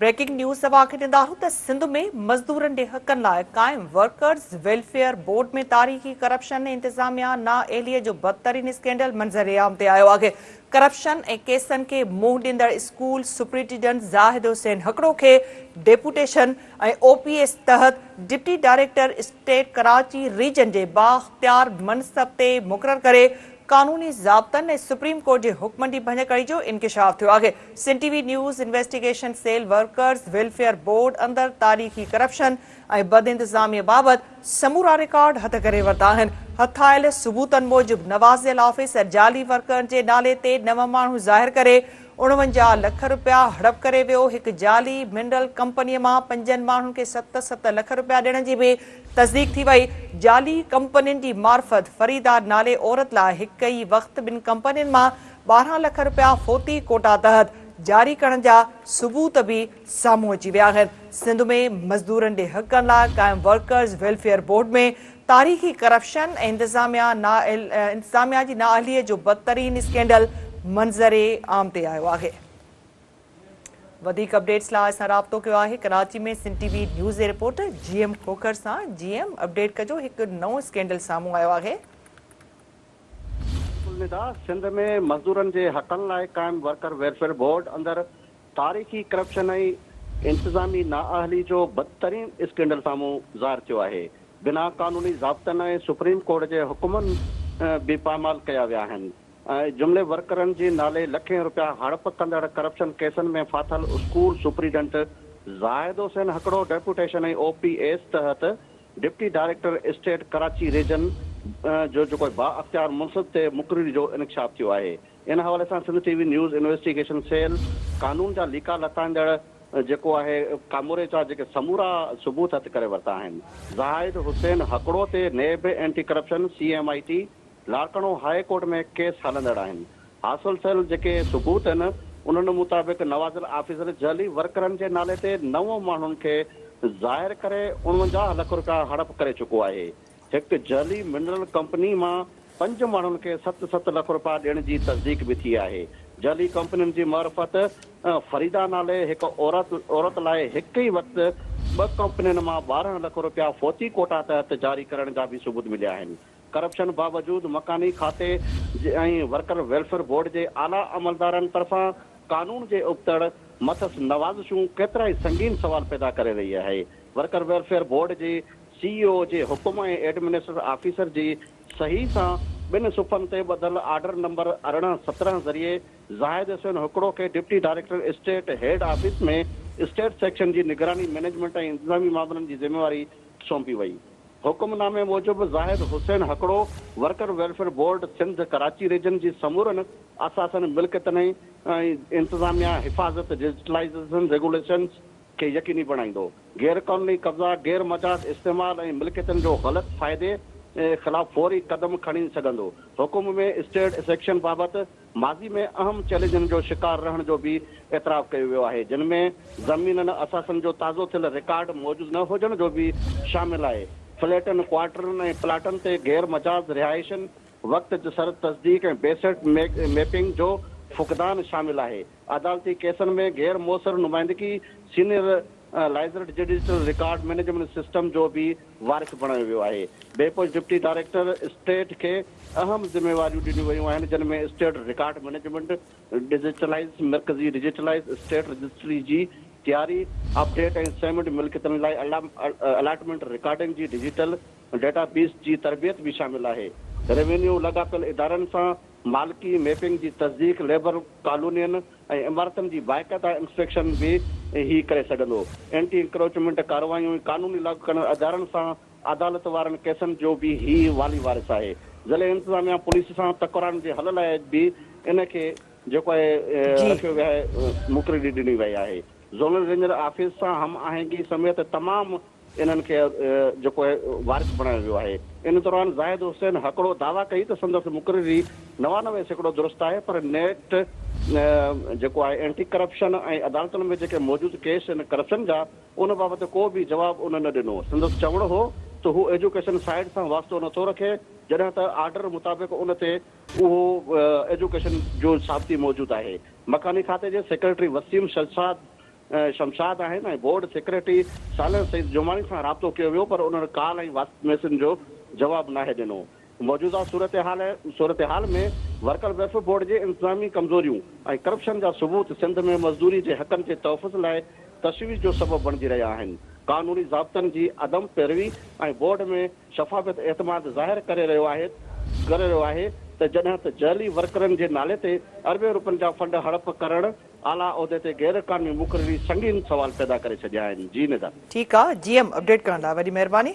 Breaking news तव्हांखे ॾींदा आहियूं त सिंध में मज़दूरनि जे हक़नि लाइ क़ाइम वर्कर्स वेलफेयर बोर्ड में तारीख़ी करप्शन ऐं इंतिज़ामिया नाअहलीअ जो बदतरीन स्कैंडल मंज़र आम ते आयो आहे। करप्शन ऐं केसनि खे मुंहुं ॾींदड़ स्कूल सुप्रिंटेंडेंट ज़ाहिद हुसैन हकड़ो खे डेपुटेशन ऐं OPS तहत deputy director state Karachi region जे बाख्तियार मनसब ते मुक़ररु करे कानूनी ज़ाब्तनि ऐं सुप्रीम कोर्ट जे हुक्मनि जी भञकड़ी जो इंकिशाफ थियो आहे। Sindh TV news investigation cell workers welfare board अंदर तारीख़ी करप्शन ऐं बद इंतिज़ामिया बाबति समूरा रिकॉर्ड हथ करे वरिता आहिनि। हथायल सबूतनि मूजिबि नवाज़ियल ऑफिसर जाली वर्करनि जे नाले ते 9 माण्हू ज़ाहिर करे 49 लख रुपया हड़प करे वियो। हिकु जाली मिनरल कंपनीअ मां 5 माण्हुनि खे 7 लख रुपया ॾियण जी बि तस्दीक थी वई। जाली कंपनियुनि जी मार्फत फरीदा नाले औरत लाइ हिकु ई वक़्तु 2 कंपनियुनि मां 12 लख रुपया फोती कोटा तहत जारी करण जा सबूत बि साम्हूं अची विया आहिनि। सिंध में मज़दूरनि जे हक़नि लाइ क़ाइम वर्कर्स वेलफेयर बोर्ड में तारीख़ी करप्शन ऐं इंतिज़ामिया जी नाअहलीअ जो बदतरीन स्कैंडल मंज़रे आम ते आयो आहे। वधीक अपडेट्स लाइ असां राब्तो कयो आहे कराची में सिंध TV न्यूज़ जे रिपोर्टर GM खोखर सां। GM अपडेट कजो, हिकु नओं स्कैंडल साम्हूं आयो आहे। सिंध में मज़दूरनि जे हक़नि लाइ क़ाइम वर्कर वेलफेयर बोर्ड अंदर तारीख़ी करप्शन ऐं इंतिज़ामी नाअहली जो बदतरीन स्कैंडल साम्हूं ज़ाहिर थियो आहे। बिना कानूनी ज़ाब्तनि ऐं सुप्रीम कोर्ट जे हुकुमनि बि पामाल कया विया आहिनि। जुमिले वर्करनि जे नाले लखें रुपया हड़प कंदड़ करप्शन केसनि में फाथल school superintendent Zahid Hussain Hakro deputation ऐं OPS तहत deputy director state Karachi region जो जेको बाअख्तियार मुनसिब ते मुक़ररी जो इंकिशाफ थियो आहे। इन हवाले सां Sindh TV news investigation cell कानून जा लीका लताईंदड़ जेको आहे कामोरे जा जेके समूरा सबूत हथ करे वरिता आहिनि। ज़ाहिद हुसैन हकड़ो ते नेब anti corruption CMIT Larkana high court में केस हलंदड़ आहिनि। हासिल थियल जेके सबूत आहिनि उन्हनि मुताबिक़ नवाज़िल ऑफिसर जाली वर्करनि जे नाले ते 9 माण्हुनि खे ज़ाहिर करे 49 लख रुपया हड़प करे चुको आहे। हिकु जाली मिनरल कंपनी मां 5 माण्हुनि खे 7 लख रुपया ॾियण जी तस्दीक बि थी आहे। जाली कंपनियुनि जी मार्फत फरीदा नाले हिकु औरत लाइ हिकु ई वक़्तु 2 कंपनियुनि मां 12 लख रुपया फोती कोटा तहत जारी करण जा बि सबूत मिलिया आहिनि। करप्शन बावजूद मकानी खाते ऐं वर्कर वेलफेयर बोर्ड जे आला अमलदारनि तरफ़ां कानून जे उबतड़ मथस नवाज़िशूं केतिरा ई संगीन सवाल पैदा करे रही आहे। वर्कर वेलफेयर बोर्ड जे CEO जे हुकुम ऐं एडमिनिस्ट्रेटिव ऑफिसर जी सही सां 2 सुफ़नि ते ॿधल ऑर्डर नंबर 18-17 ज़रिए ज़ाहिद हुसैन हिकिड़ो खे डिप्टी डायरेक्टर स्टेट हेड ऑफिस में स्टेट सेक्शन जी निगरानी मैनेजमेंट ऐं इंतज़ामी मामलनि जी ज़िम्मेवारी सौंपी वई। हुकुमनामे मूजिबि Zahid Hussain Hakro worker welfare board Sindh Karachi region जी समूरनि असासन मिल्कियतनि ऐं इंतिज़ामिया हिफ़ाज़त डिजिटलाइज़ेशन रेगुलेशन्स खे यकीनी बणाईंदो। गैर क़ानूनी कब्ज़ा गैर मजाज इस्तेमाल ऐं मिल्कियतनि जो ग़लति फ़ाइदे ख़िलाफ़ फौरी कदम खणी सघंदो। हुकुम में स्टेट सेक्शन बाबति माज़ी में अहम चैलेंजनि जो शिकार रहण जो बि एतिराफ़ कयो वियो आहे, जिन में ज़मीननि असासन जो ताज़ो थियल रिकॉर्ड मौजूदु न हुजण जो बि शामिल आहे। फ्लैटनि क्वार्टरनि ऐं प्लाटनि ते गैर मजाज रिहाइशनि वक़्त सर तस्दीक ऐं बेसेट मैपिंग जो फुक़दान शामिल आहे। अदालती केसनि में गैर मौसर नुमाइंदगी सीनियर लाइज़र्ड डिजिटल रिकॉर्ड मैनेजमेंट सिस्टम जो बि वारिस बणायो वियो आहे। बेपोज डिप्टी डायरेक्टर स्टेट खे अहम ज़िम्मेवारियूं ॾिनियूं वयूं आहिनि, जिन में स्टेट रिकॉर्ड मैनेजमेंट डिजिटलाइज़ मर्कज़ी डिजिटलाइज़ स्टेट रजिस्ट्री जी तैयारी अपडेट ऐं सेमेंट मिल्कियतनि लाइ अलॉटमेंट रिकॉर्डिंग जी डिजिटल डेटाबेस जी तरबियत बि शामिल आहे। रेवेन्यू लॻापियल इदारनि सां मालिकी मैपिंग जी तस्दीक लेबर कॉलोनियुनि ऐं इमारतनि जी बाक़ाइदा इंस्पेक्शन बि ही करे सघंदो। एंटी इंक्रोचमेंट कार्रवाइयूं कानूनी लागू करण अदारनि सां अदालत वारनि केसनि जो बि ही वाली वारिस आहे। ज़िले इंतिज़ामिया पुलिस सां तकरारनि जे हल लाइ बि इनखे जेको आहे रखियो वियो आहे, मुक़ररी ॾिनी वई आहे। ज़ोनल रेंजर ऑफिस सां हम आहंगी समेत तमामु इन्हनि खे जेको आहे वारिस बणायो वियो आहे। इन दौरान ज़ाहिद हुसैन हकड़ो दावा कई त संदसि मुक़ररी 99% दुरुस्त आहे, पर नेट जेको आहे एंटी करप्शन ऐं अदालतुनि में जेके मौजूदु केस आहिनि करप्शन जा उन बाबति को बि जवाबु उन न ॾिनो। संदसि चवणो हो त हू एजुकेशन साइड सां वास्तो नथो रखे, जॾहिं त ऑर्डर मुताबिक़ उन ते उहो एजुकेशन जो साबिती मौजूदु आहे। मकानी खाते जे सेक्रेटरी वसीम शहजाद शमशाद आहिनि ऐं बोर्ड सेक्रेटरी सालिर सईद जुमानी सां राब्तो कयो वियो, पर उन्हनि कॉल ऐं वाट्सएप मैसेज जो जवाबु नाहे ॾिनो। मौजूदा सूरत हाल में वर्कर वेलफेयर बोर्ड जे इंतज़ामी कमज़ोरियूं ऐं करप्शन जा सबूत सिंध में मज़दूरी जे हक़नि जे तहफ़ुज़ लाइ तशवीश जो सबबु बणिजी रहिया आहिनि। कानूनी ज़ाब्तनि जी अदम पैरवी ऐं बोर्ड में शफ़ाफ़त एतमाद ज़ाहिर करे रहियो आहे त जॾहिं त जाली वर्करनि जे नाले ते अरबे रुपयनि जा फंड हड़प करणु आला उहिदे ते गैर क़ानूनी मुक़ररी संगीन सवाल पैदा करे छॾिया आहिनि। जी निदा ठीकु आहे, जीएम अपडेट करण लाइ वॾी महिरबानी।